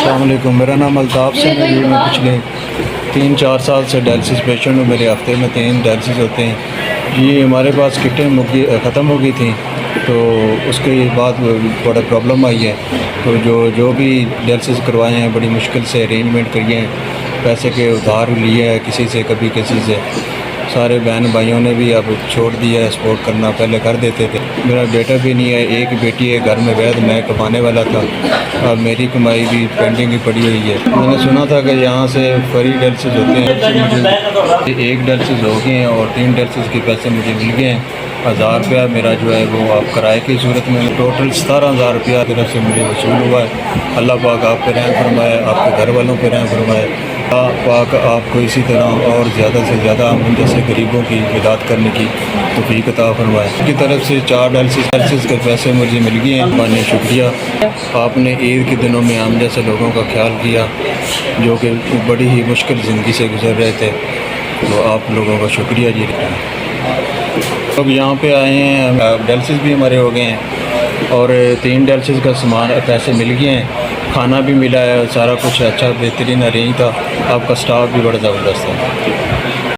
السلام علیکم، میرا نام الطاف سے ہے جی۔ میں پچھلے 3-4 سال سے ڈائلسس پیشنٹ ہوں۔ میرے ہفتے میں 3 ڈائلسس ہوتے ہیں جی۔ ہمارے پاس کٹیں ختم ہو گئی تھیں، تو اس کے بعد بڑا پرابلم آئی ہے۔ تو جو بھی ڈائلسس کروائے ہیں بڑی مشکل سے ارینجمنٹ کریے ہیں، پیسے کے ادھار لیے ہیں کسی سے، کبھی کسی سے۔ سارے بہن بھائیوں نے بھی اب چھوڑ دیا ہے سپورٹ کرنا، پہلے کر دیتے تھے۔ میرا بیٹا بھی نہیں ہے، ایک بیٹی ہے گھر میں وید، میں کمانے والا تھا۔ اب میری کمائی بھی پینڈنگ ہی پڑی ہوئی ہے۔ میں نے سنا تھا کہ یہاں سے فری ڈائلسس ہوتے ہیں، مجھے 1 ڈائلسس ہو گئے ہیں اور 3 ڈائلسس کے پیسے مجھے مل گئے ہیں۔ 1000 روپیہ میرا جو ہے وہ آپ کرائے کی صورت میں ٹوٹل 17000 روپیہ طرف سے مجھے وصول ہوا ہے۔ اللہ پاک آپ پہ رحم فرمائے، آپ کے گھر والوں پہ رحم فرمائے۔ اللہ پاک آپ کو اسی طرح اور زیادہ سے زیادہ ہم جیسے غریبوں کی مدد کرنے کی توفیق عطا فرمائے۔ اس کی طرف سے 4 ڈائلسس کے پیسے مجھے مل گئے ہیں۔ بہت شکریہ، آپ نے عید کے دنوں میں ہم جیسے لوگوں کا خیال کیا جو کہ بڑی ہی مشکل زندگی سے گزر رہے تھے، تو آپ لوگوں کا شکریہ جی۔ اب یہاں پہ آئے ہیں، ڈائلسس بھی ہمارے ہو گئے ہیں اور 3 ڈائلسس کا سامان پیسے مل گئے ہیں، کھانا بھی ملا ہے، سارا کچھ اچھا بہترین ارینج تھا۔ آپ کا سٹاف بھی بڑا زبردست ہے۔